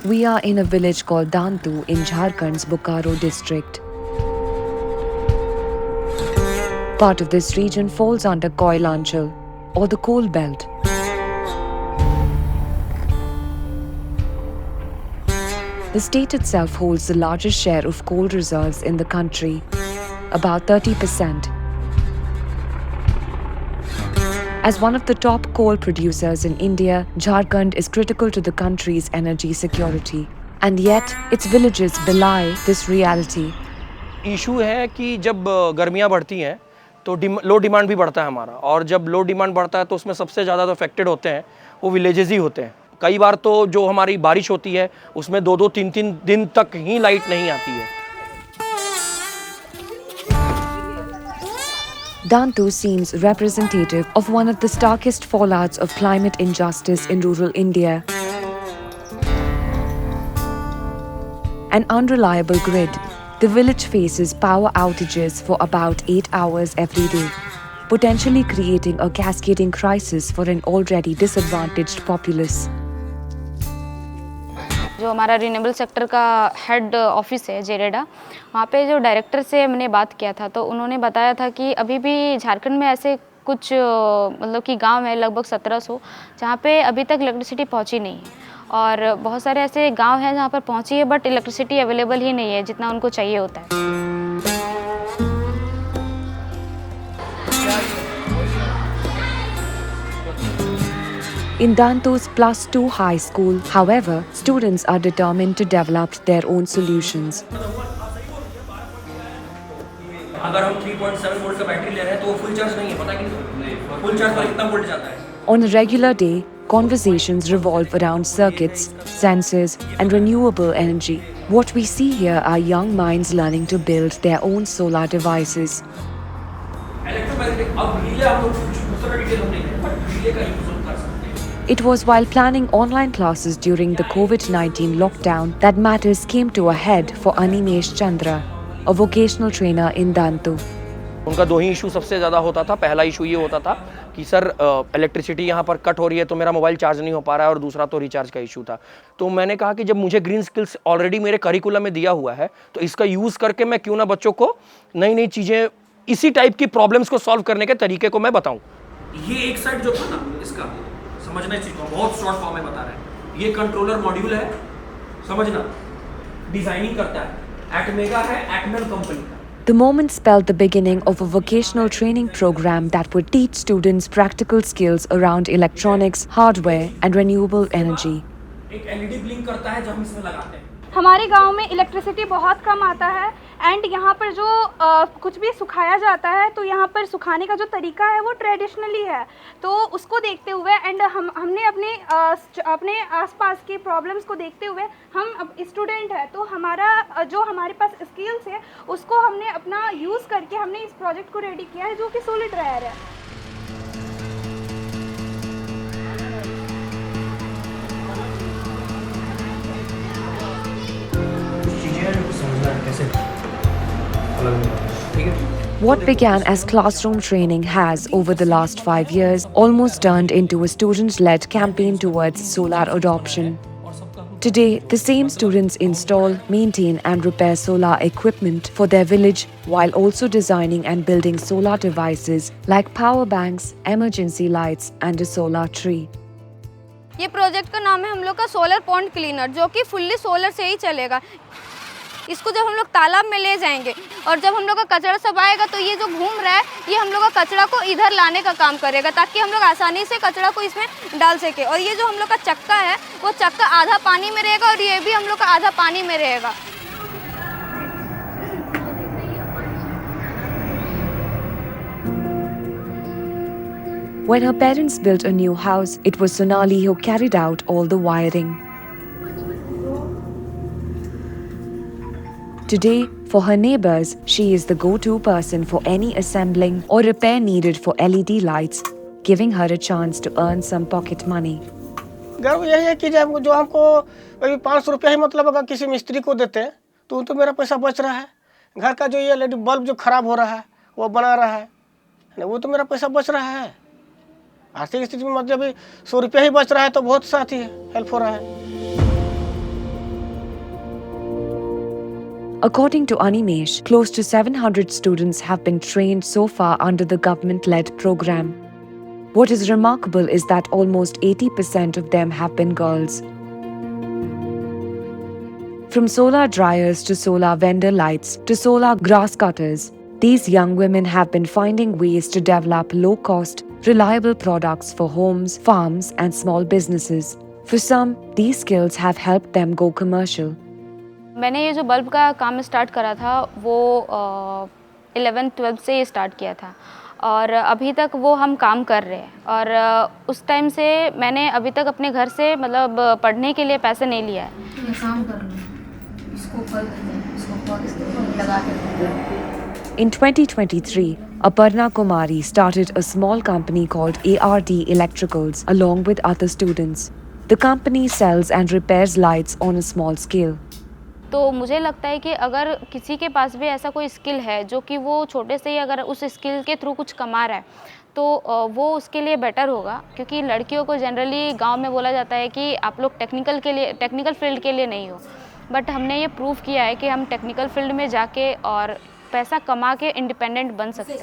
We are in a village called Dantu in Jharkhand's Bokaro district. Part of this region falls under Koilanchal, or the coal belt. The state itself holds the largest share of coal reserves in the country, about 30%. As one of the top coal producers in India, Jharkhand is critical to the country's energy security. And yet, its villages belie this reality. Issue है कि जब गर्मियाँ बढ़ती हैं तो लो demand भी बढ़ता है हमारा, और जब लो डिमांड बढ़ता है तो उसमें सबसे ज़्यादा तो अफेक्टेड होते हैं वो विलेजेस ही होते हैं। कई बार तो जो हमारी बारिश होती है उसमें 2-2, 3-3 दिन तक ही लाइट नहीं आती है। Dantu seems representative of one of the starkest fallouts of climate injustice in rural India. An unreliable grid, the village faces power outages for about 8 hours every day, potentially creating a cascading crisis for an already disadvantaged populace. जो हमारा renewable sector का head office है जेरेडा, वहाँ पे जो director से हमने बात किया था तो उन्होंने बताया था कि अभी भी झारखंड में ऐसे कुछ मतलब कि गांव है लगभग 1700 जहाँ पे अभी तक इलेक्ट्रिसिटी पहुँची नहीं है, और बहुत सारे ऐसे गांव हैं जहाँ पर पहुँची है बट इलेक्ट्रिसिटी अवेलेबल ही नहीं है जितना उनको चाहिए होता है। In Dantu's +2 high school, however, students are determined to develop their own solutions. अगर हम 3.7 वोल्ट का बैटरी ले रहे हैं तो वो फुल चार्ज नहीं है, पता कि फुल चार्ज पर कितना वोल्ट जाता है। On a regular day, conversations revolve around circuits, sensors, and renewable energy. What we see here are young minds learning to build their own solar devices. Electromagnetic अब relay हम लोग दूसरा detail हम नहीं है, बट रिले का use हम कर सकते हैं। It was while planning online classes during the COVID-19 lockdown that matters came to a head for Animesh Chandra, a vocational trainer in Dantu. उनका दो ही इशू सबसे ज़्यादा होता था। पहला इशू ये होता था कि सर इलेक्ट्रिसिटी यहाँ पर कट हो रही है तो मेरा मोबाइल चार्ज नहीं हो पा रहा है, और दूसरा तो रिचार्ज का इशू था। तो मैंने कहा कि जब मुझे ग्रीन स्किल्स ऑलरेडी मेरे करिकुलम में दिया हुआ है तो इसका यूज़ करके मैं क्यों ना बच्चों को नई नई चीज़ें, इसी टाइप की प्रॉब्लम्स को सॉल्व करने के तरीके को मैं बताऊँ। ये एक साइड जो था ना इसका समझना चीज़ को बहुत शॉर्ट फॉर्म में बता रहे हैं। ये कंट्रोलर मॉड्यूल है, समझना, डिजाइनिंग करता है, एटमेगा है, एटमेल कंपनी का। The moment spelled the beginning of a vocational training program that would teach students practical skills around electronics, hardware, and renewable energy. एक एलईडी ब्लिंक करता है जब हम इसमें लगाते हैं। हमारे गांव में इलेक्ट्रिसिटी बहुत कम आता है एंड यहाँ पर जो कुछ भी सुखाया जाता है तो यहाँ पर सुखाने का जो तरीका है वो ट्रेडिशनली है, तो उसको देखते हुए एंड हमने अपने आसपास की प्रॉब्लम्स को देखते हुए, हम अब स्टूडेंट है तो हमारा जो हमारे पास स्किल्स है उसको हमने अपना यूज़ करके हमने इस प्रोजेक्ट को रेडी किया है जो कि सोलर ड्रायर है। What began as classroom training has, over the last 5 years, almost turned into a student-led campaign towards solar adoption. Today, the same students install, maintain and repair solar equipment for their village while also designing and building solar devices like power banks, emergency lights and a solar tree. ये project का नाम है हम लोग का solar pond cleaner, जो कि fully solar से ही चलेगा। इसको जब हम लोग तालाब में ले जाएंगे और जब हम लोग का कचरा सब आएगा तो ये जो घूम रहा है ये हम लोग का कचरा को इधर लाने का काम करेगा, ताकि हम लोग आसानी से कचरा को इसमें डाल सके। और ये जो हम लोग का चक्का है वो चक्का आधा पानी में रहेगा और ये भी हम लोग का आधा पानी में रहेगा। When her parents built a new house, it was Sonali who carried out all the wiring. Today, for her neighbors, she is the go-to person for any assembling or repair needed for LED lights, giving her a chance to earn some pocket money. गर्व यही है कि जब जो हमको अभी 500 रुपया ही मतलब अगर किसी मिस्त्री को देते हैं तो मेरा पैसा बच रहा है। घर का जो ये LED बल्ब जो खराब हो रहा है वो बना रहा है, वो तो मेरा पैसा बच रहा है। आर्थिक स्थिति में मतलब 100 रुपया ही बच रहा है तो बहुत साथ ही हेल्प हो रहा है। According to Animesh, close to 700 students have been trained so far under the government-led program. What is remarkable is that almost 80% of them have been girls. From solar dryers to solar vendor lights to solar grass cutters, these young women have been finding ways to develop low-cost, reliable products for homes, farms, and small businesses. For some, these skills have helped them go commercial. मैंने ये जो bulb का काम start करा था वो 11-12 से start किया था और अभी तक वो हम काम कर रहे हैं और उस टाइम से मैंने अभी तक अपने घर से मतलब पढ़ने के लिए पैसे नहीं लिया है। In 2023, Aparna Kumari started a small company called ARD Electricals along with other students. The company sells and repairs lights on a small scale. तो मुझे लगता है कि अगर किसी के पास भी ऐसा कोई स्किल है जो कि वो छोटे से ही अगर उस स्किल के थ्रू कुछ कमा रहा है तो वो उसके लिए बेटर होगा, क्योंकि लड़कियों को जनरली गांव में बोला जाता है कि आप लोग टेक्निकल फील्ड के लिए नहीं हो, बट हमने ये प्रूव किया है कि हम टेक्निकल फील्ड में जाके और पैसा कमा के इंडिपेंडेंट बन सकते हैं।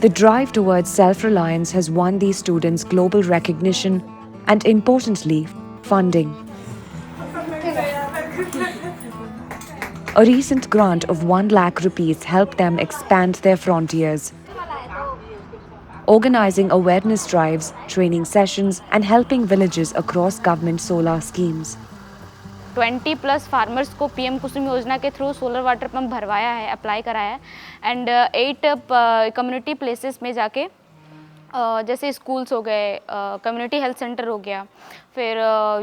The drive towards self-reliance has won these students global recognition and, importantly, funding. A recent grant of 1 lakh rupees helped them expand their frontiers. Organizing awareness drives, training sessions, and helping villages across government solar schemes. 20+ farmers को PM कुसुम योजना के through solar water pump भरवाया है, apply कराया है and 8 community places में जाके जैसे स्कूल्स हो गए, कम्युनिटी हेल्थ सेंटर हो गया, फिर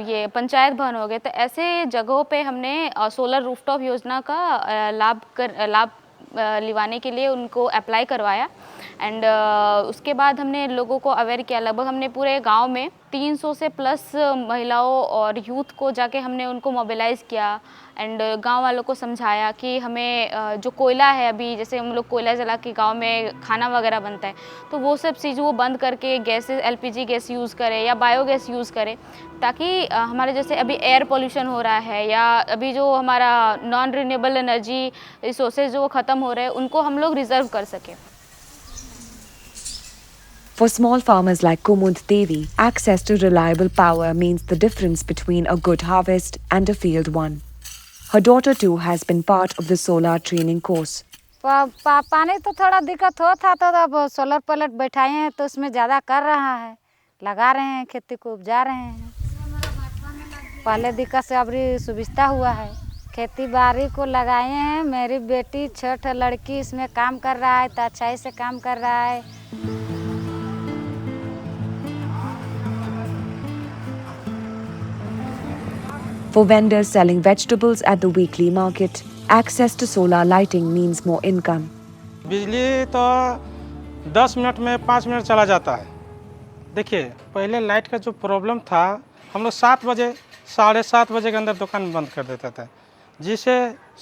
ये पंचायत भवन हो गए, तो ऐसे जगहों पे हमने सोलर रूफटॉप योजना का लाभ लिवाने के लिए उनको अप्लाई करवाया एंड उसके बाद हमने लोगों को अवेयर किया। लगभग हमने पूरे गांव में 300 से प्लस महिलाओं और यूथ को जाके हमने उनको मोबिलाइज़ किया एंड गांव वालों को समझाया कि हमें जो कोयला है, अभी जैसे हम लोग कोयला जला के गांव में खाना वगैरह बनता है, तो वो सब चीज़ वो बंद करके गैसेस LPG गैस यूज़ करें या बायोगैस यूज़ करें, ताकि हमारे जैसे अभी एयर पोल्यूशन हो रहा है या अभी जो हमारा नॉन रिन्यूएबल एनर्जी रिसोर्सेज जो ख़त्म हो रहे हैं उनको हम लोग रिजर्व कर सकें। For small farmers like Kumud Devi, access to reliable power means the difference between a good harvest and a failed one. Her daughter too has been part of the solar training course. पानी तो थोड़ा दिक्कत होता था, तो अब solar plate बैठाए हैं तो उसमें ज़्यादा कर रहा है, लगा रहे हैं, खेती को उपजा रहे हैं। पहले दिक्कत से अब सुविधा हुआ है, खेती बाड़ी को लगाए हैं। मेरी बेटी छोटी लड़की इसमें काम कर रहा है तो अच्छाई से काम कर रहा है। For vendors selling vegetables at the weekly market, access to solar lighting means more income. बिजली तो 10 मिनट में 5 मिनट चला जाता है। देखिए, पहले लाइट का जो प्रॉब्लम था, हम लोग 7 बजे 7:30 बजे के अंदर दुकान बंद कर देता था, जिसे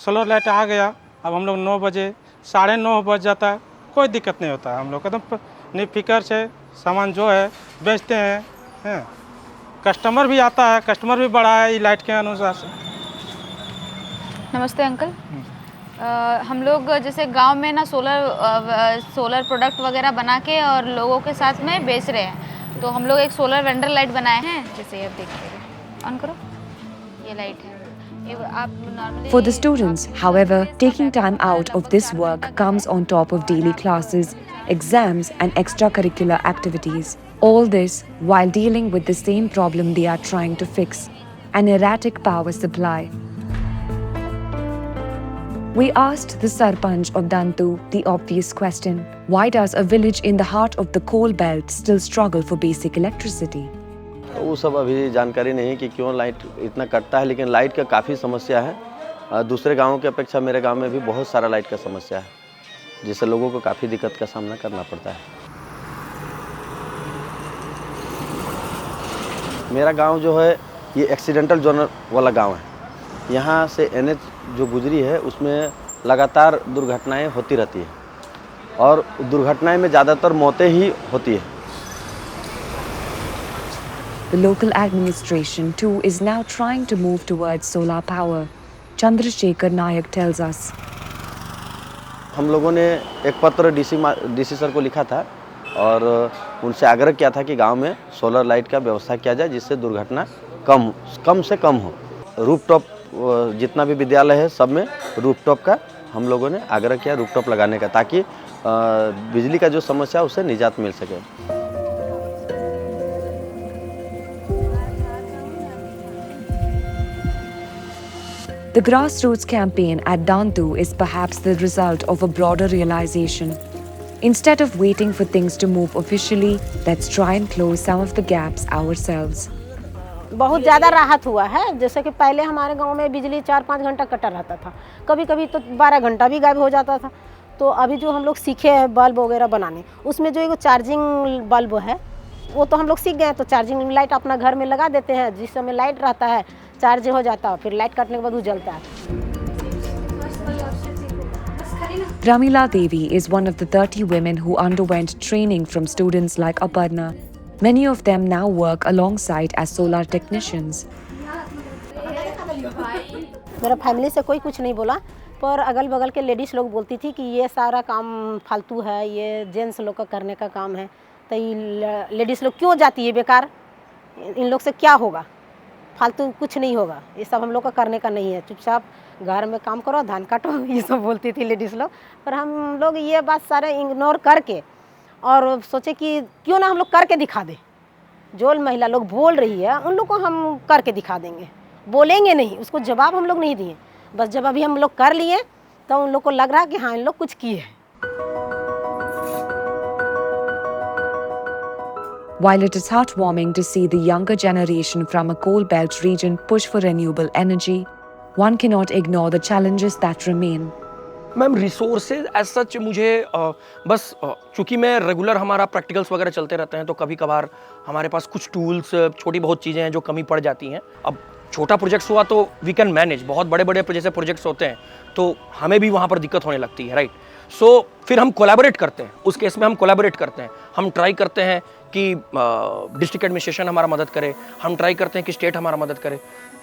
सोलर लाइट आ गया। अब हम लोग 9 बजे 9:30 बज जाता है, कोई दिक्कत नहीं होता है। हम लोग एकदम निफिक्र से सामान जो है बेचते हैं। कस्टमर भी आता है, कस्टमर भी बढ़ा है लाइट के अनुसार से। नमस्ते अंकल। हम लोग जैसे गांव में ना सोलर प्रोडक्ट वगैरह बना के और लोगों के साथ में बेच रहे हैं, तो हम लोग एक सोलर वेंडर लाइट बनाए हैं। जैसे आप देखिए, ऑन करो, ये लाइट है। For the students, however, taking time out of this work comes on top of daily classes, exams, and extracurricular activities. All this while dealing with the same problem they are trying to fix: an erratic power supply. We asked the Sarpanch of Dantu the obvious question: why does a village in the heart of the coal belt still struggle for basic electricity? वो सब अभी जानकारी नहीं कि क्यों light इतना कटता है, लेकिन लाइट का काफ़ी समस्या है। दूसरे गांवों की अपेक्षा मेरे गांव में भी बहुत सारा लाइट का समस्या है, जिससे लोगों को काफ़ी दिक्कत का सामना करना पड़ता है। मेरा गांव जो है ये एक्सीडेंटल जोन वाला गांव है। यहाँ से NH जो गुजरी है उसमें लगातार दुर्घटनाएं होती रहती है और दुर्घटनाएं में ज़्यादातर मौतें ही होती है। The local administration too is now trying to move towards solar power. Chandrasekhar Nayak tells us. हम लोगों ने एक पत्र डीसी सर को लिखा था और उनसे आग्रह किया था कि गांव में सोलर लाइट का व्यवस्था किया जाए जिससे दुर्घटना कम से कम हो। रूफटॉप जितना भी विद्यालय है सब में रूफटॉप का हम लोगों ने आग्रह किया रूफटॉप लगाने का, ताकि बिजली का जो समस्या है उससे निजात मिल सके। The grassroots campaign at Dantu is perhaps the result of a broader realization. Instead of waiting for things to move officially, let's try and close some of the gaps ourselves. बहुत ज़्यादा राहत हुआ है। जैसे कि पहले हमारे गांव में बिजली 4-5 घंटा कटा रहता था, कभी कभी तो 12 घंटा भी गायब हो जाता था। तो अभी जो हम लोग सीखे हैं बल्ब वगैरह बनाने, उसमें जो एक चार्जिंग बल्ब है वो तो हम लोग सीख गए। तो चार्जिंग लाइट अपना घर में लगा देते हैं, जिस समय लाइट रहता है चार्ज हो जाता है, फिर लाइट कटने के बाद वो जलता है। Pramila Devi is one of the 30 women who underwent training from students like Aparna. Many of them now work alongside as solar technicians. मेरा फैमिली से कोई कुछ नहीं बोला, पर अगल बगल के लेडीज़ लोग बोलती थी कि ये सारा काम फालतू है, ये जेंट्स लोग का करने का काम है, तो ये लेडीज़ लोग क्यों जाती है बेकार, इन लोग से क्या होगा, फालतू कुछ नहीं होगा, ये सब हम लोग का करने का नहीं है, चुपचाप घर में काम करो, धान काटो, ये सब बोलती थी लेडीज़ लोग। पर हम लोग ये बात सारे इग्नोर करके और सोचे कि क्यों ना हम लोग करके दिखा दें। जो महिला लोग बोल रही है उन लोग को हम करके दिखा देंगे, बोलेंगे नहीं, उसको जवाब हम लोग नहीं दिए, बस जब अभी हम लोग कर लिए तो उन लोग को लग रहा है कि हाँ इन लोग कुछ किए हैं। While it is heartwarming to see the younger generation from a coal belt region push for renewable energy, one cannot ignore the challenges that remain. Ma'am resources as such मुझे बस चूँकि मैं रेगुलर हमारा प्रैक्टिकल्स वगैरह चलते रहते हैं तो कभी कभार हमारे पास कुछ टूल्स छोटी बहुत चीज़ें हैं जो कमी पड़ जाती हैं। अब छोटा प्रोजेक्ट्स हुआ तो वी कैन मैनेज, बहुत बड़े बड़े जैसे प्रोजेक्ट्स होते हैं तो हमें भी वहाँ पर दिक्कत होने लगती है, राइट। सो फिर हम कोलैबोरेट करते हैं, उस केस में हम कोलैबोरेट करते हैं, हम ट्राई करते हैं कि डिस्ट्रिक्ट एडमिनिस्ट्रेशन हमारा मदद करे, हम ट्राई करते हैं कि स्टेट हमारा मदद करे।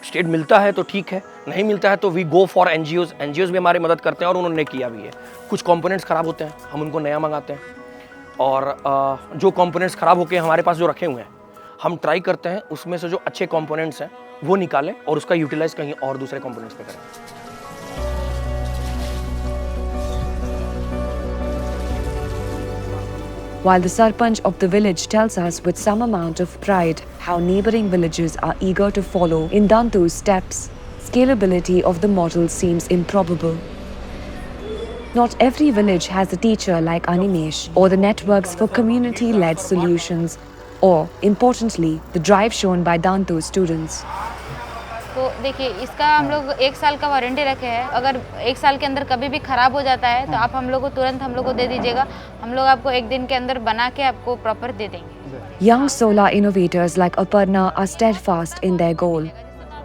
स्टेट मिलता है तो ठीक है, नहीं मिलता है तो वी गो फॉर एनजीओज भी हमारी मदद करते हैं और उन्होंने किया भी है। कुछ कंपोनेंट्स ख़राब होते हैं, हम उनको नया मंगाते हैं, और जो कंपोनेंट्स ख़राब होकर हमारे पास जो रखे हुए हैं हम ट्राई करते हैं उसमें से जो अच्छे कंपोनेंट्स हैं वो निकालें और उसका यूटिलाइज कहीं और दूसरे कंपोनेंट्स पे करें। While the Sarpanch of the village tells us with some amount of pride how neighboring villages are eager to follow in Dantu's steps, scalability of the model seems improbable. Not every village has a teacher like Animesh or the networks for community-led solutions or, importantly, the drive shown by Dantu's students. तो देखिए इसका हम लोग 1 साल का warranty रखे हैं। अगर 1 साल के अंदर कभी भी ख़राब हो जाता है तो आप हम लोग को तुरंत हम लोग को दे दीजिएगा, हम लोग आपको 1 दिन के अंदर बना के आपको प्रॉपर दे देंगे। Young solar innovators like Aparna are steadfast in their goal.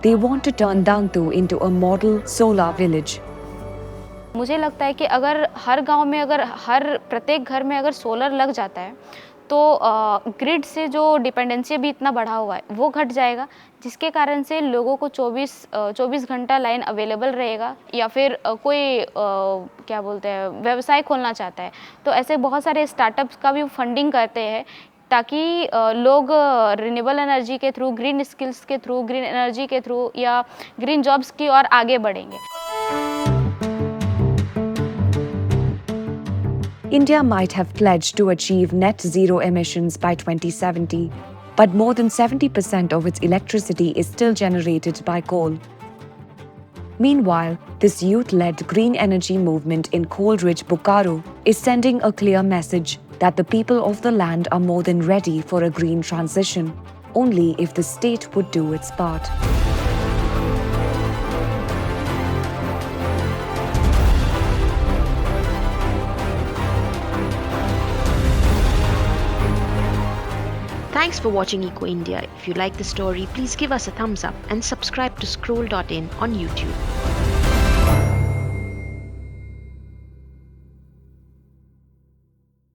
They want to turn Dantu into a model solar village. मुझे लगता है कि अगर हर गांव में अगर हर प्रत्येक घर में अगर सोलर लग जाता है तो ग्रिड से जो डिपेंडेंसी भी इतना बढ़ा हुआ है वो घट जाएगा, जिसके कारण से लोगों को 24 घंटा लाइन अवेलेबल रहेगा। या फिर कोई क्या बोलते हैं व्यवसाय खोलना चाहता है तो ऐसे बहुत सारे स्टार्टअप्स का भी फंडिंग करते हैं ताकि लोग रिन्यूएबल एनर्जी के थ्रू, ग्रीन स्किल्स के थ्रू, ग्रीन एनर्जी के थ्रू या ग्रीन जॉब्स की ओर आगे बढ़ेंगे। India might have pledged to achieve net zero emissions by 2070, but more than 70% of its electricity is still generated by coal. Meanwhile, this youth-led green energy movement in coal-rich Bokaro is sending a clear message that the people of the land are more than ready for a green transition, only if the state would do its part. Thanks for watching Eco India. If you like the story, please give us a thumbs up and subscribe to Scroll.in on YouTube.